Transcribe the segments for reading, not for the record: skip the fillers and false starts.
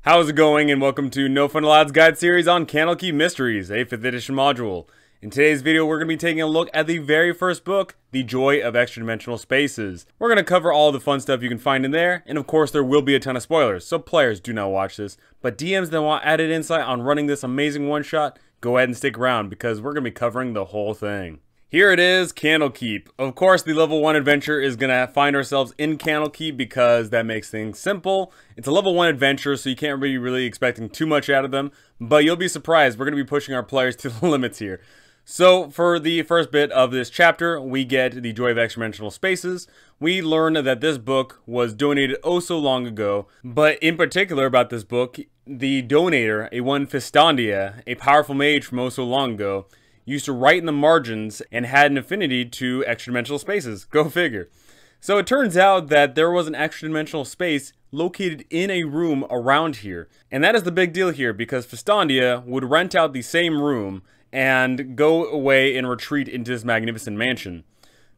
How's it going, and welcome to No Fun Allowed's guide series on Candlekeep Mysteries, a 5th edition module. In today's video, we're going to be taking a look at the very first book, The Joy of Extradimensional Spaces. We're going to cover all the fun stuff you can find in there, and of course there will be a ton of spoilers, so players do not watch this. But DMs that want added insight on running this amazing one-shot, go ahead and stick around, because we're going to be covering the whole thing. Here it is, Candlekeep. Of course, the level 1 adventure is going to find ourselves in Candlekeep because that makes things simple. It's a level 1 adventure, so you can't be really expecting too much out of them, but you'll be surprised. We're going to be pushing our players to the limits here. So, for the first bit of this chapter, we get The Joy of Extradimensional Spaces. We learn that this book was donated oh so long ago, but in particular about this book, the donator, a one Fistandia, a powerful mage from oh so long ago, used to write in the margins and had an affinity to extradimensional spaces. Go figure. So it turns out that there was an extradimensional space located in a room around here. And that is the big deal here, because Fistandia would rent out the same room and go away and retreat into this magnificent mansion.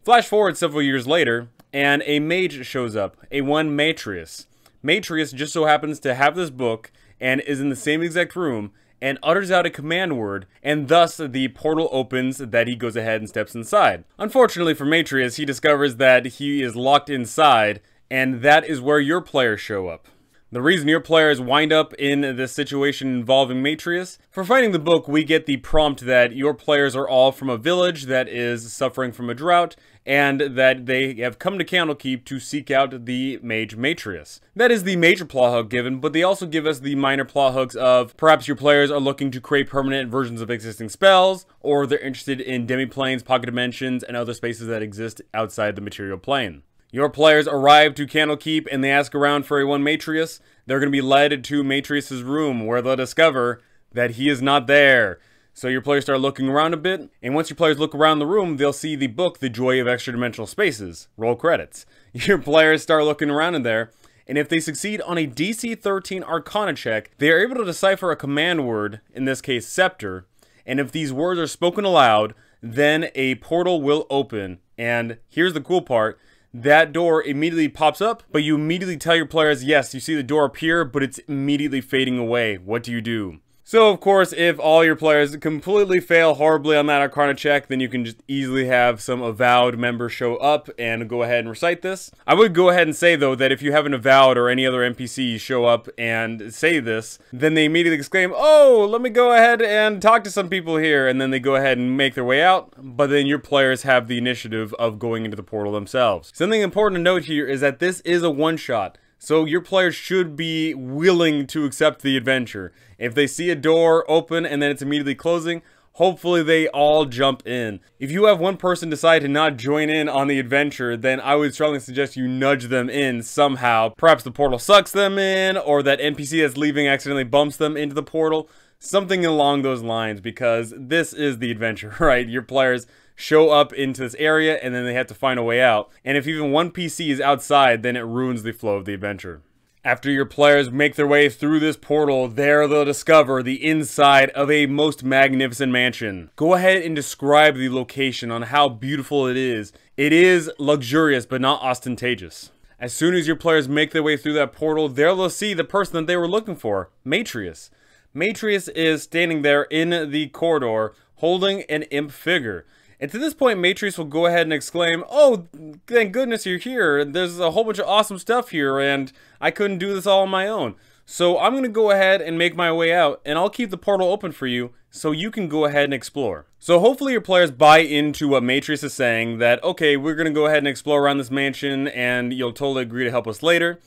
Flash forward several years later, and a mage shows up, a one Matrius. Matrius just so happens to have this book and is in the same exact room, and utters out a command word, and thus the portal opens that he goes ahead and steps inside. Unfortunately for Matrius, he discovers that he is locked inside, and that is where your players show up. The reason your players wind up in this situation involving Matrius, for finding the book, we get the prompt that your players are all from a village that is suffering from a drought, and that they have come to Candlekeep to seek out the mage Matrius. That is the major plot hook given, but they also give us the minor plot hooks of perhaps your players are looking to create permanent versions of existing spells, or they're interested in demi-planes, pocket dimensions, and other spaces that exist outside the material plane. Your players arrive to Candlekeep and they ask around for a one Matrius. They're going to be led to Matrius's room, where they'll discover that he is not there. So your players start looking around a bit, and once your players look around the room, they'll see the book, The Joy of Extradimensional Spaces. Roll credits. Your players start looking around in there, and if they succeed on a DC 13 Arcana check, they are able to decipher a command word, in this case Scepter, and if these words are spoken aloud, then a portal will open. And here's the cool part. That door immediately pops up, but you immediately tell your players, yes, you see the door appear, but it's immediately fading away. What do you do? So, of course, if all your players completely fail horribly on that Arcana check, then you can just easily have some Avowed member show up and go ahead and recite this. I would go ahead and say, though, that if you have an Avowed or any other NPC show up and say this, then they immediately exclaim, oh, let me go ahead and talk to some people here, and then they go ahead and make their way out, but then your players have the initiative of going into the portal themselves. Something important to note here is that this is a one-shot. So your players should be willing to accept the adventure. If they see a door open and then it's immediately closing, hopefully they all jump in. If you have one person decide to not join in on the adventure, then I would strongly suggest you nudge them in somehow. Perhaps the portal sucks them in, or that NPC that's leaving accidentally bumps them into the portal. Something along those lines, because this is the adventure, right? Your players show up into this area and then they have to find a way out. And if even one PC is outside, then it ruins the flow of the adventure. After your players make their way through this portal, there they'll discover the inside of a most magnificent mansion. Go ahead and describe the location on how beautiful it is. It is luxurious, but not ostentatious. As soon as your players make their way through that portal, there they'll see the person that they were looking for, Matrius. Matrius is standing there in the corridor, holding an imp figure. And to this point, Matrius will go ahead and exclaim, oh, thank goodness you're here. There's a whole bunch of awesome stuff here, and I couldn't do this all on my own. So I'm going to go ahead and make my way out, and I'll keep the portal open for you, so you can go ahead and explore. So hopefully your players buy into what Matrius is saying, that, okay, we're going to go ahead and explore around this mansion, and you'll totally agree to help us later.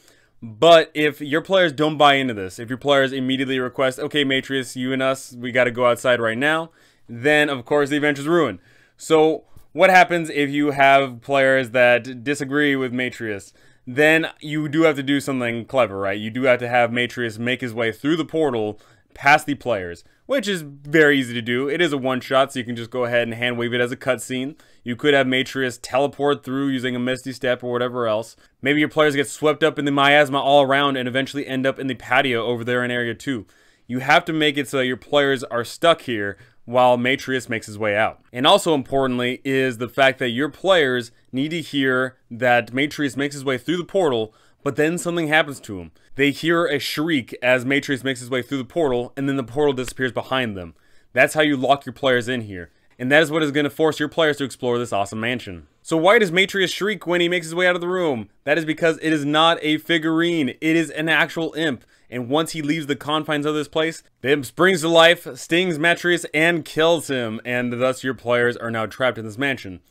But if your players don't buy into this, if your players immediately request, okay, Matrius, you and us, we got to go outside right now, then, of course, the adventure's ruined. So, what happens if you have players that disagree with Matrius? Then you do have to do something clever, right? You do have to have Matrius make his way through the portal past the players, which is very easy to do. It is a one-shot, so you can just go ahead and hand-wave it as a cutscene. You could have Matrius teleport through using a Misty Step or whatever else. Maybe your players get swept up in the miasma all around and eventually end up in the patio over there in Area 2. You have to make it so that your players are stuck here while Matrius makes his way out. And also importantly is the fact that your players need to hear that Matrius makes his way through the portal, but then something happens to him. They hear a shriek as Matrius makes his way through the portal, and then the portal disappears behind them. That's how you lock your players in here. And that is what is going to force your players to explore this awesome mansion. So why does Matrius shriek when he makes his way out of the room? That is because it is not a figurine. It is an actual imp. And once he leaves the confines of this place, the imp springs to life, stings Matrius, and kills him. And thus your players are now trapped in this mansion.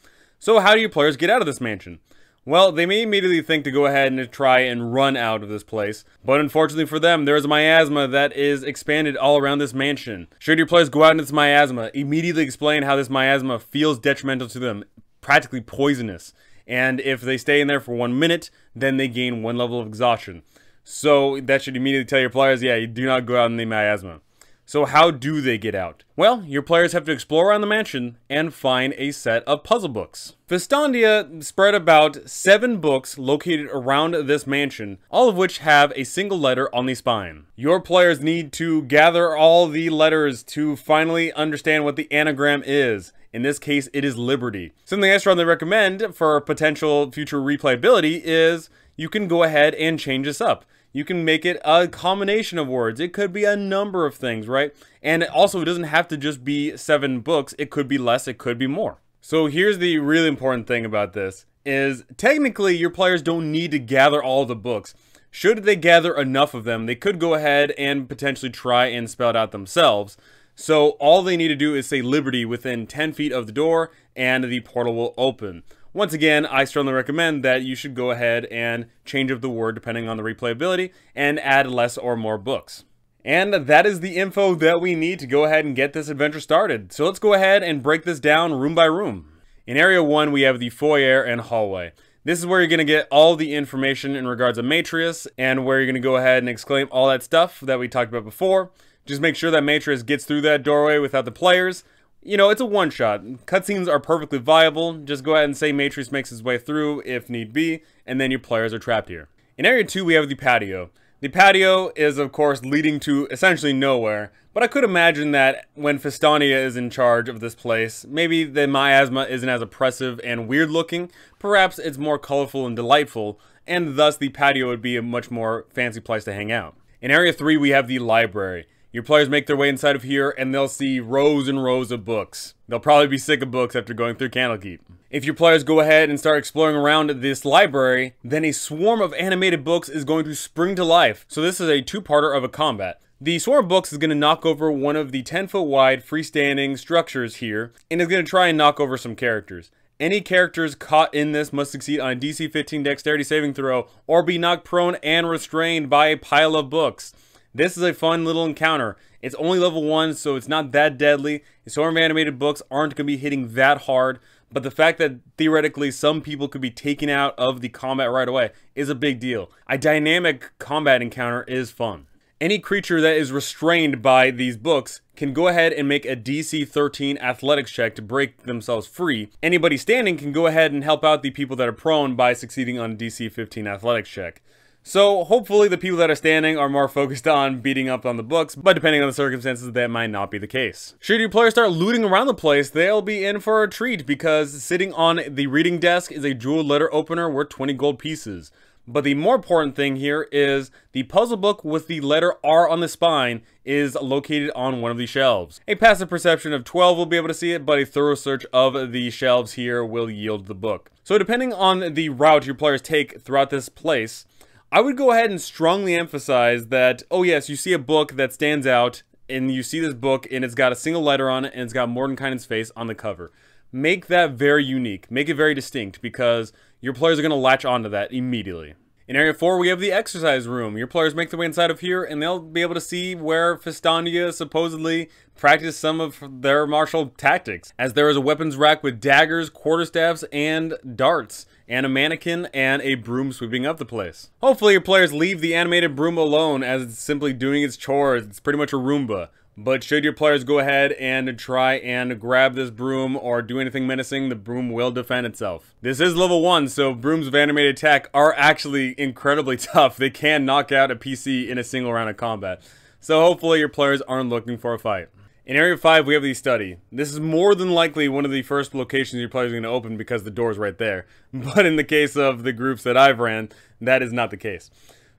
So how do your players get out of this mansion? Well, they may immediately think to go ahead and try and run out of this place, but unfortunately for them, there is a miasma that is expanded all around this mansion. Should your players go out into this miasma, immediately explain how this miasma feels detrimental to them, practically poisonous, and if they stay in there for 1 minute, then they gain 1 level of exhaustion. So that should immediately tell your players, yeah, you do not go out in the miasma. So how do they get out? Well, your players have to explore around the mansion and find a set of puzzle books. Festandia spread about 7 books located around this mansion, all of which have a single letter on the spine. Your players need to gather all the letters to finally understand what the anagram is. In this case, it is Liberty. Something I strongly recommend for potential future replayability is you can go ahead and change this up. You can make it a combination of words. It could be a number of things, right? And also, it doesn't have to just be 7 books. It could be less, it could be more. So here's the really important thing about this, is technically your players don't need to gather all the books. Should they gather enough of them, they could go ahead and potentially try and spell it out themselves. So all they need to do is say Liberty within 10 feet of the door, and the portal will open. Once again, I strongly recommend that you should go ahead and change up the word depending on the replayability and add less or more books. And that is the info that we need to go ahead and get this adventure started. So let's go ahead and break this down room by room. In Area 1, we have the foyer and hallway. This is where you're going to get all the information in regards to Matrius and where you're going to go ahead and exclaim all that stuff that we talked about before. Just make sure that Matrius gets through that doorway without the players. You know, it's a one-shot. Cutscenes are perfectly viable. Just go ahead and say Matrius makes his way through if need be, and then your players are trapped here. In Area 2, we have the patio. The patio is, of course, leading to essentially nowhere, but I could imagine that when Festandia is in charge of this place, maybe the miasma isn't as oppressive and weird-looking. Perhaps it's more colorful and delightful, and thus the patio would be a much more fancy place to hang out. In Area 3, we have the library. Your players make their way inside of here, and they'll see rows and rows of books. They'll probably be sick of books after going through Candlekeep. If your players go ahead and start exploring around this library, then a swarm of animated books is going to spring to life. So this is a 2-parter of a combat. The swarm of books is going to knock over one of the 10-foot wide freestanding structures here, and is going to try and knock over some characters. Any characters caught in this must succeed on a DC 15 dexterity saving throw, or be knocked prone and restrained by a pile of books. This is a fun little encounter. It's only level 1, so it's not that deadly. The swarm of animated books aren't going to be hitting that hard, but the fact that theoretically some people could be taken out of the combat right away is a big deal. A dynamic combat encounter is fun. Any creature that is restrained by these books can go ahead and make a DC 13 athletics check to break themselves free. Anybody standing can go ahead and help out the people that are prone by succeeding on a DC 15 athletics check. So hopefully the people that are standing are more focused on beating up on the books, but depending on the circumstances, that might not be the case. Should your players start looting around the place, they'll be in for a treat because sitting on the reading desk is a jeweled letter opener worth 20 gold pieces. But the more important thing here is the puzzle book with the letter R on the spine is located on one of the shelves. A passive perception of 12 will be able to see it, but a thorough search of the shelves here will yield the book. So depending on the route your players take throughout this place, I would go ahead and strongly emphasize that, oh yes, you see a book that stands out, and you see this book, and it's got a single letter on it, and it's got Mordenkainen's face on the cover. Make that very unique. Make it very distinct, because your players are going to latch onto that immediately. In Area 4, we have the exercise room. Your players make their way inside of here, and they'll be able to see where Festandia supposedly practiced some of their martial tactics, as there is a weapons rack with daggers, quarterstaffs, and darts, and a mannequin and a broom sweeping up the place. Hopefully your players leave the animated broom alone, as it's simply doing its chores. It's pretty much a Roomba. But should your players go ahead and try and grab this broom or do anything menacing, the broom will defend itself. This is level 1, so brooms with animated attack are actually incredibly tough. They can knock out a PC in a single round of combat. So hopefully your players aren't looking for a fight. In Area 5, we have the study. This is more than likely one of the first locations your players are going to open because the door's right there. But in the case of the groups that I've ran, that is not the case.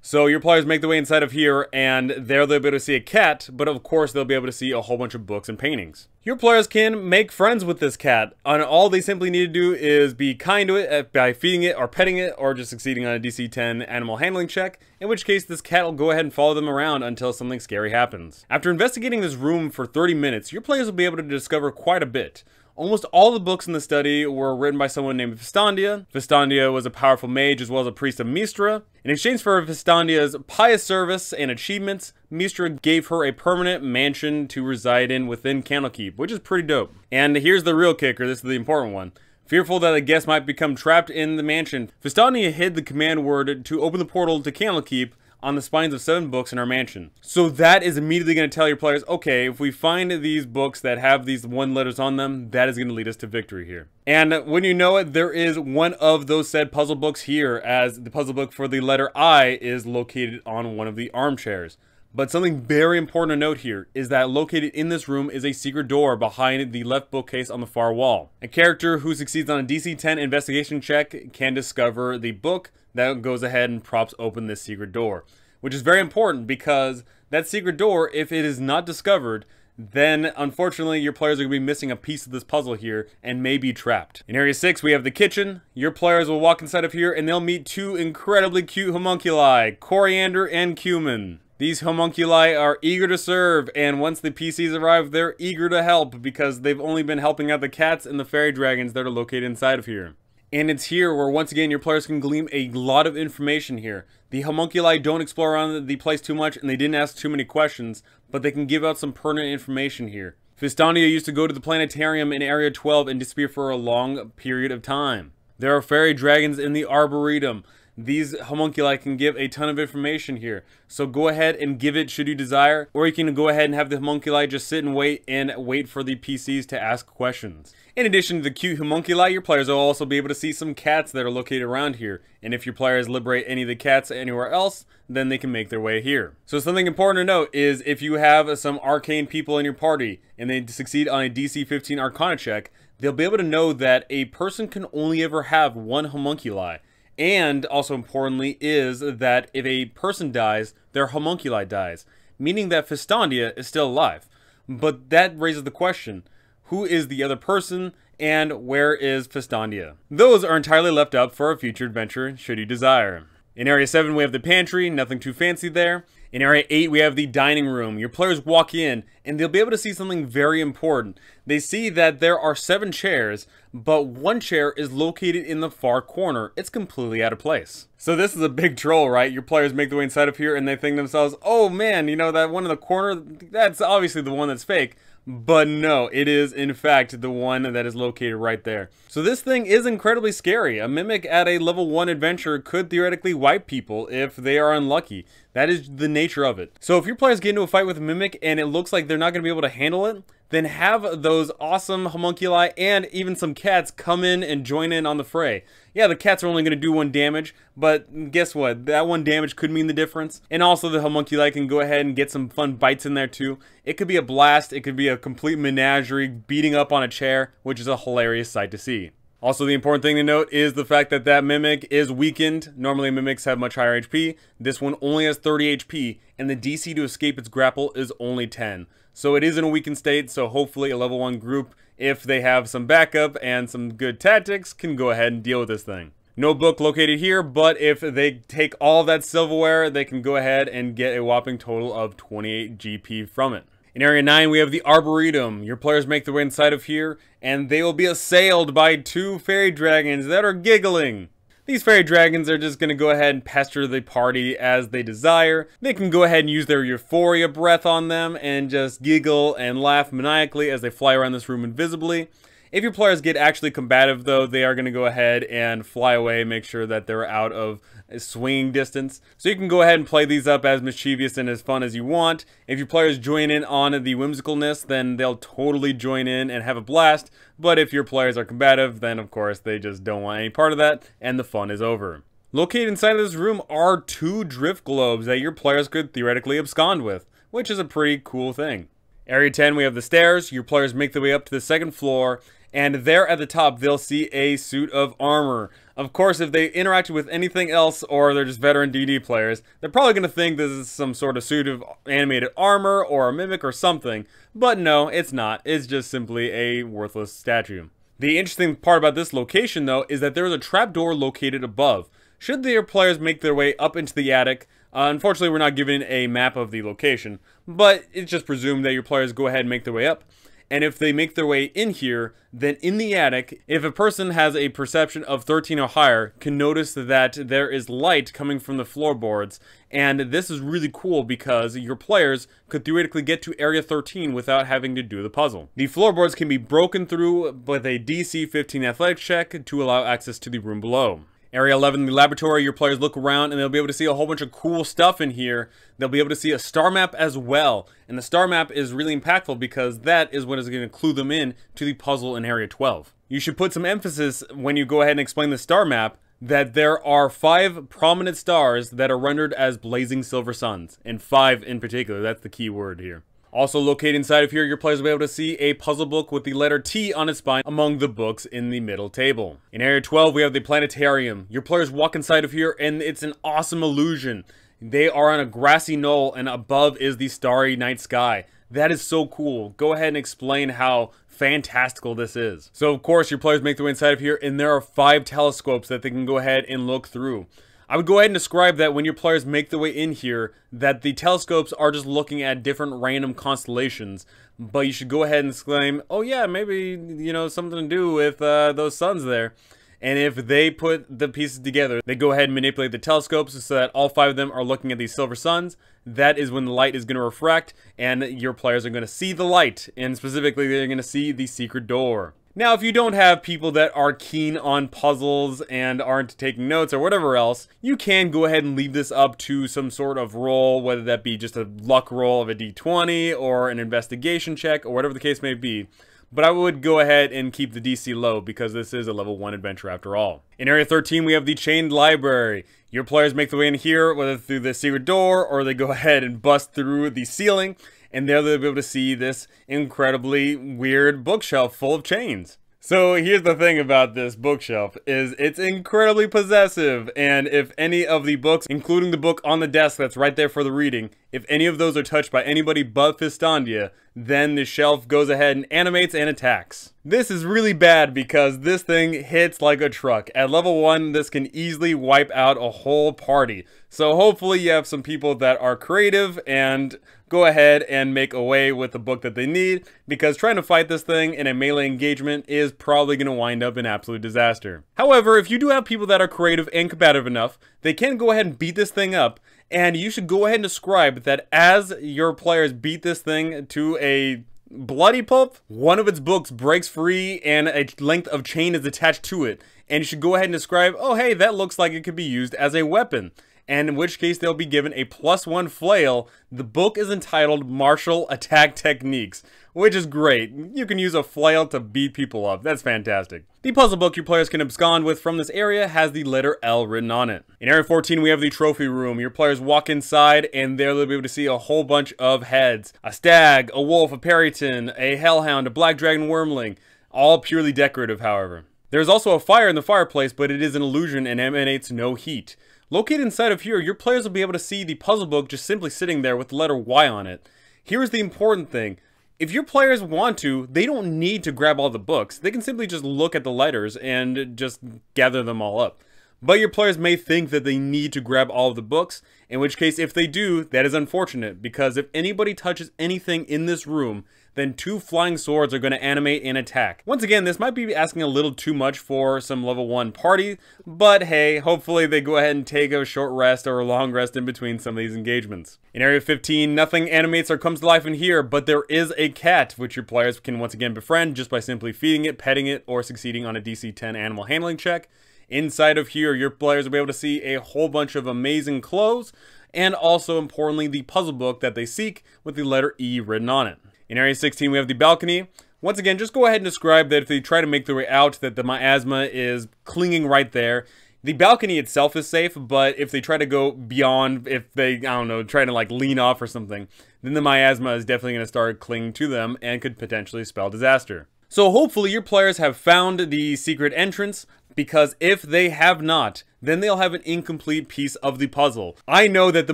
So your players make their way inside of here, and there they'll be able to see a cat, but of course they'll be able to see a whole bunch of books and paintings. Your players can make friends with this cat, and all they simply need to do is be kind to it by feeding it or petting it, or just succeeding on a DC 10 animal handling check, in which case this cat will go ahead and follow them around until something scary happens. After investigating this room for 30 minutes, your players will be able to discover quite a bit. Almost all the books in the study were written by someone named Fistandia. Fistandia was a powerful mage as well as a priest of Mistra. In exchange for Fistandia's pious service and achievements, Mistra gave her a permanent mansion to reside in within Candlekeep, which is pretty dope. And here's the real kicker, this is the important one. Fearful that a guest might become trapped in the mansion, Fistandia hid the command word to open the portal to Candlekeep on the spines of 7 books in our mansion. So that is immediately going to tell your players, okay, if we find these books that have these 1 letters on them, that is going to lead us to victory here. And when you know it, there is one of those said puzzle books here, as the puzzle book for the letter I is located on one of the armchairs. But something very important to note here is that located in this room is a secret door behind the left bookcase on the far wall. A character who succeeds on a DC 10 investigation check can discover the book that goes ahead and props open this secret door, which is very important because that secret door, if it is not discovered, then unfortunately your players are going to be missing a piece of this puzzle here and may be trapped. In Area 6 we have the kitchen. Your players will walk inside of here and they'll meet 2 incredibly cute homunculi, Coriander and Cumin. These homunculi are eager to serve, and once the PCs arrive, they're eager to help because they've only been helping out the cats and the fairy dragons that are located inside of here. And it's here where once again your players can glean a lot of information here. The homunculi don't explore around the place too much and they didn't ask too many questions, but they can give out some pertinent information here. Fistandia used to go to the Planetarium in Area 12 and disappear for a long period of time. There are fairy dragons in the Arboretum. These homunculi can give a ton of information here. So go ahead and give it should you desire, or you can go ahead and have the homunculi just sit and wait for the PCs to ask questions. In addition to the cute homunculi, your players will also be able to see some cats that are located around here. And if your players liberate any of the cats anywhere else, then they can make their way here. So something important to note is if you have some arcane people in your party and they succeed on a DC 15 Arcana check, they'll be able to know that a person can only ever have 1 homunculi. And also importantly is that if a person dies, their homunculi dies, meaning that Fistandia is still alive. But that raises the question, who is the other person and where is Fistandia? Those are entirely left up for a future adventure should you desire. In Area 7 we have the pantry, nothing too fancy there. In Area 8 we have the dining room. Your players walk in and they'll be able to see something very important. They see that there are 7 chairs, but 1 chair is located in the far corner. It's completely out of place. So this is a big troll, right? Your players make their way inside of here and they think to themselves, oh man, you know that one in the corner, that's obviously the one that's fake. But no, it is in fact the one that is located right there. So this thing is incredibly scary. A mimic at a level 1 adventure could theoretically wipe people if they are unlucky. That is the nature of it. So if your players get into a fight with a mimic and it looks like they're not going to be able to handle it, then have those awesome homunculi and even some cats come in and join in on the fray. Yeah, the cats are only going to do 1 damage, but guess what? That 1 damage could mean the difference. And also the homunculi can go ahead and get some fun bites in there too. It could be a blast, it could be a complete menagerie beating up on a chair, which is a hilarious sight to see. Also, the important thing to note is the fact that that mimic is weakened. Normally mimics have much higher HP. This one only has 30 HP, and the DC to escape its grapple is only 10. So it is in a weakened state, so hopefully a level 1 group, if they have some backup and some good tactics, can go ahead and deal with this thing. No book located here, but if they take all that silverware, they can go ahead and get a whopping total of 28 GP from it. In Area 9, we have the Arboretum. Your players make their way inside of here, and they will be assailed by 2 fairy dragons that are giggling. These fairy dragons are just going to go ahead and pester the party as they desire. They can go ahead and use their euphoria breath on them and just giggle and laugh maniacally as they fly around this room invisibly. If your players get actually combative though, they are going to go ahead and fly away, make sure that they're out of swinging distance. So you can go ahead and play these up as mischievous and as fun as you want. If your players join in on the whimsicalness, then they'll totally join in and have a blast. But if your players are combative, then of course they just don't want any part of that and the fun is over. Located inside of this room are 2 drift globes that your players could theoretically abscond with, which is a pretty cool thing. Area 10, we have the stairs. Your players make their way up to the 2nd floor, and there at the top they'll see a suit of armor. Of course, if they interacted with anything else, or they're just veteran D&D players, they're probably going to think this is some sort of suit of animated armor, or a mimic or something, but no, it's not. It's just simply a worthless statue. The interesting part about this location, though, is that there is a trapdoor located above. Should their players make their way up into the attic, unfortunately we're not given a map of the location, but it's just presumed that your players go ahead and make their way up. And if they make their way in here, then in the attic, if a person has a perception of 13 or higher, can notice that there is light coming from the floorboards. And this is really cool because your players could theoretically get to area 13 without having to do the puzzle. The floorboards can be broken through with a DC 15 athletics check to allow access to the room below. Area 11, the laboratory, your players look around and they'll be able to see a whole bunch of cool stuff in here. They'll be able to see a star map as well. And the star map is really impactful because that is what is going to clue them in to the puzzle in Area 12. You should put some emphasis when you go ahead and explain the star map that there are 5 prominent stars that are rendered as blazing silver suns. And 5 in particular, that's the key word here. Also located inside of here, your players will be able to see a puzzle book with the letter T on its spine among the books in the middle table. In Area 12, we have the Planetarium. Your players walk inside of here and it's an awesome illusion. They are on a grassy knoll and above is the starry night sky. That is so cool. Go ahead and explain how fantastical this is. So of course, your players make their way inside of here and there are 5 telescopes that they can go ahead and look through. I would go ahead and describe that when your players make their way in here, that the telescopes are just looking at different random constellations, but you should go ahead and exclaim, oh yeah, maybe, you know, something to do with those suns there. And if they put the pieces together, they go ahead and manipulate the telescopes so that all 5 of them are looking at these silver suns. That is when the light is going to refract, and your players are going to see the light, and specifically they're going to see the secret door. Now, if you don't have people that are keen on puzzles and aren't taking notes or whatever else, you can go ahead and leave this up to some sort of roll, whether that be just a luck roll of a d20 or an investigation check or whatever the case may be. But I would go ahead and keep the DC low because this is a level 1 adventure after all. In Area 13, we have the Chained Library. Your players make their way in here, whether through the secret door or they go ahead and bust through the ceiling. And there they'll be able to see this incredibly weird bookshelf full of chains. So here's the thing about this bookshelf, is it's incredibly possessive, and if any of the books, including the book on the desk that's right there for the reading, if any of those are touched by anybody but Fistandia, then the shelf goes ahead and animates and attacks. This is really bad because this thing hits like a truck. At level 1, this can easily wipe out a whole party. So hopefully you have some people that are creative and go ahead and make away with the book that they need, because trying to fight this thing in a melee engagement is probably going to wind up in absolute disaster. However, if you do have people that are creative and combative enough, they can go ahead and beat this thing up, and you should go ahead and describe that as your players beat this thing to a bloody pulp, one of its books breaks free and a length of chain is attached to it, and you should go ahead and describe, oh hey, that looks like it could be used as a weapon. And in which case they'll be given a +1 flail. The book is entitled Martial Attack Techniques, which is great. You can use a flail to beat people up. That's fantastic. The puzzle book your players can abscond with from this area has the letter L written on it. In Area 14, we have the trophy room. Your players walk inside, and there they'll be able to see a whole bunch of heads. A stag, a wolf, a peryton, a hellhound, a black dragon wormling. All purely decorative, however. There's also a fire in the fireplace, but it is an illusion and emanates no heat. Located inside of here, your players will be able to see the puzzle book just simply sitting there with the letter Y on it. Here's the important thing. If your players want to, they don't need to grab all the books. They can simply just look at the letters and just gather them all up. But your players may think that they need to grab all of the books, in which case if they do, that is unfortunate, because if anybody touches anything in this room, then 2 flying swords are going to animate and attack. Once again, this might be asking a little too much for some level 1 party, but hey, hopefully they go ahead and take a short rest or a long rest in between some of these engagements. In Area 15, nothing animates or comes to life in here, but there is a cat, which your players can once again befriend just by simply feeding it, petting it, or succeeding on a DC 10 animal handling check. Inside of here, your players will be able to see a whole bunch of amazing clothes, and also importantly, the puzzle book that they seek with the letter E written on it. In Area 16, we have the balcony. Once again, just go ahead and describe that if they try to make their way out, that the miasma is clinging right there. The balcony itself is safe, but if they try to go beyond, if they, I don't know, try to like lean off or something, then the miasma is definitely going to start clinging to them and could potentially spell disaster. So hopefully your players have found the secret entrance, because if they have not, then they'll have an incomplete piece of the puzzle. I know that the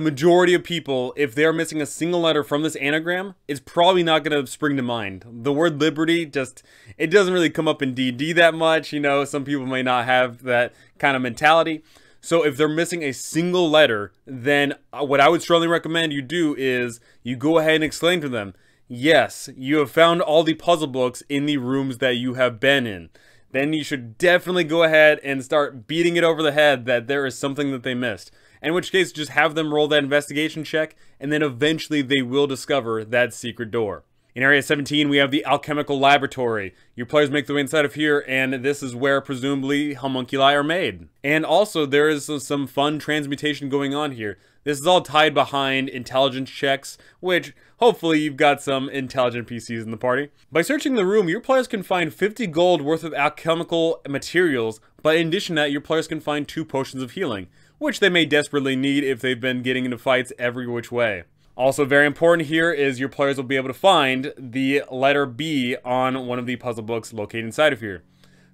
majority of people, if they're missing a single letter from this anagram, it's probably not going to spring to mind. The word liberty it doesn't really come up in D&D that much, you know, some people may not have that kind of mentality. So if they're missing a single letter, then what I would strongly recommend you do is you go ahead and explain to them, yes, you have found all the puzzle books in the rooms that you have been in. Then you should definitely go ahead and start beating it over the head that there is something that they missed. In which case, just have them roll that investigation check, and then eventually they will discover that secret door. In Area 17, we have the Alchemical Laboratory. Your players make their way inside of here, and this is where presumably homunculi are made. And also, there is some fun transmutation going on here. This is all tied behind intelligence checks, which hopefully you've got some intelligent PCs in the party. By searching the room, your players can find 50 gold worth of alchemical materials, but in addition to that, your players can find 2 potions of healing, which they may desperately need if they've been getting into fights every which way. Also very important here is your players will be able to find the letter B on one of the puzzle books located inside of here.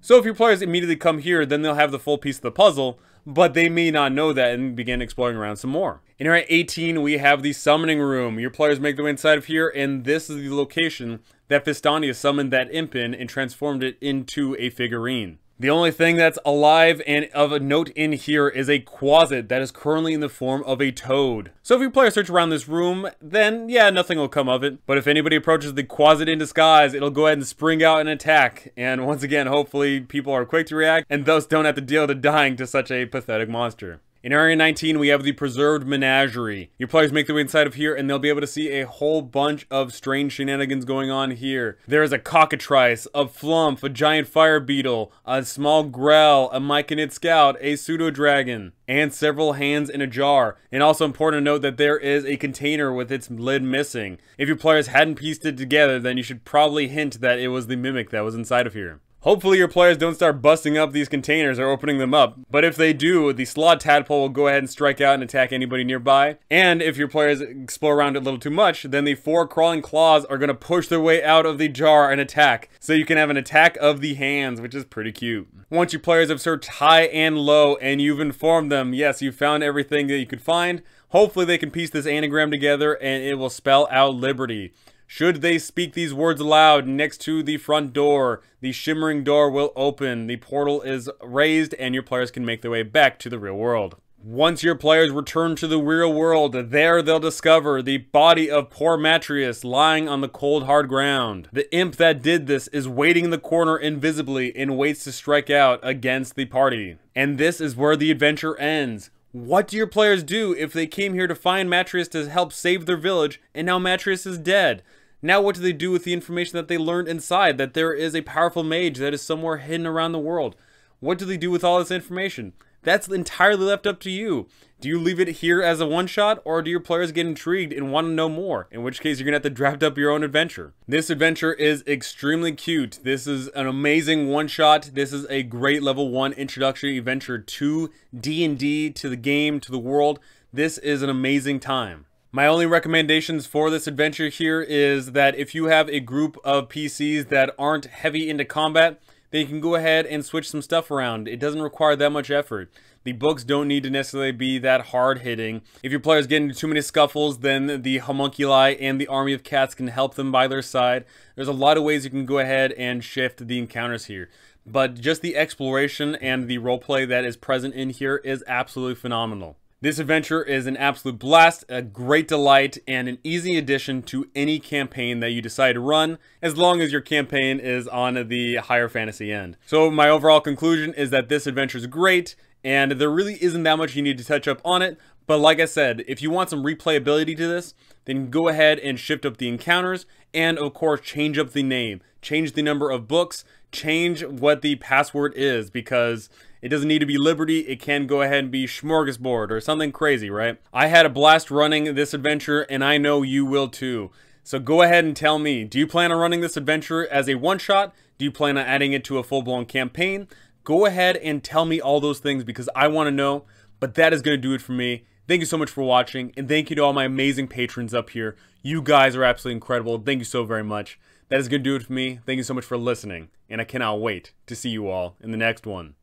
So if your players immediately come here, then they'll have the full piece of the puzzle, but they may not know that and begin exploring around some more. In Area 18, we have the summoning room. Your players make their way inside of here, and this is the location that Fistania summoned that imp in and transformed it into a figurine. The only thing that's alive and of a note in here is a quasit that is currently in the form of a toad. So if your players search around this room, then yeah, nothing will come of it. But if anybody approaches the quasit in disguise, it'll go ahead and spring out and attack. And once again, hopefully people are quick to react and thus don't have to deal to dying to such a pathetic monster. In Area 19, we have the Preserved Menagerie. Your players make their way inside of here, and they'll be able to see a whole bunch of strange shenanigans going on here. There is a cockatrice, a flump, a giant fire beetle, a small grell, a myconid scout, a pseudo-dragon, and several hands in a jar. And also important to note that there is a container with its lid missing. If your players hadn't pieced it together, then you should probably hint that it was the mimic that was inside of here. Hopefully your players don't start busting up these containers or opening them up, but if they do, the slot tadpole will go ahead and strike out and attack anybody nearby. And if your players explore around it a little too much, then the 4 crawling claws are going to push their way out of the jar and attack. So you can have an attack of the hands, which is pretty cute. Once your players have searched high and low and you've informed them, yes, you found everything that you could find, hopefully they can piece this anagram together and it will spell out liberty. Should they speak these words aloud next to the front door, the shimmering door will open, the portal is raised, and your players can make their way back to the real world. Once your players return to the real world, there they'll discover the body of poor Matrius lying on the cold hard ground. The imp that did this is waiting in the corner invisibly and waits to strike out against the party. And this is where the adventure ends. What do your players do if they came here to find Matrius to help save their village, and now Matrius is dead? Now what do they do with the information that they learned inside, that there is a powerful mage that is somewhere hidden around the world? What do they do with all this information? That's entirely left up to you. Do you leave it here as a one-shot, or do your players get intrigued and want to know more? In which case, you're going to have to draft up your own adventure. This adventure is extremely cute. This is an amazing one-shot. This is a great level 1 introductory adventure to D&D, to the game, to the world. This is an amazing time. My only recommendations for this adventure here is that if you have a group of PCs that aren't heavy into combat, then you can go ahead and switch some stuff around. It doesn't require that much effort. The books don't need to necessarily be that hard-hitting. If your players get into too many scuffles, then the homunculi and the army of cats can help them by their side. There's a lot of ways you can go ahead and shift the encounters here. But just the exploration and the roleplay that is present in here is absolutely phenomenal. This adventure is an absolute blast, a great delight, and an easy addition to any campaign that you decide to run, as long as your campaign is on the higher fantasy end. So my overall conclusion is that this adventure is great, and there really isn't that much you need to touch up on it, but like I said, if you want some replayability to this, then go ahead and shift up the encounters, and of course change up the name, change the number of books, change what the password is, because it doesn't need to be Liberty, it can go ahead and be Smorgasbord or something crazy, right? I had a blast running this adventure, and I know you will too. So go ahead and tell me, do you plan on running this adventure as a one-shot? Do you plan on adding it to a full-blown campaign? Go ahead and tell me all those things because I want to know, but that is going to do it for me. Thank you so much for watching, and thank you to all my amazing patrons up here. You guys are absolutely incredible. Thank you so very much. That is going to do it for me. Thank you so much for listening, and I cannot wait to see you all in the next one.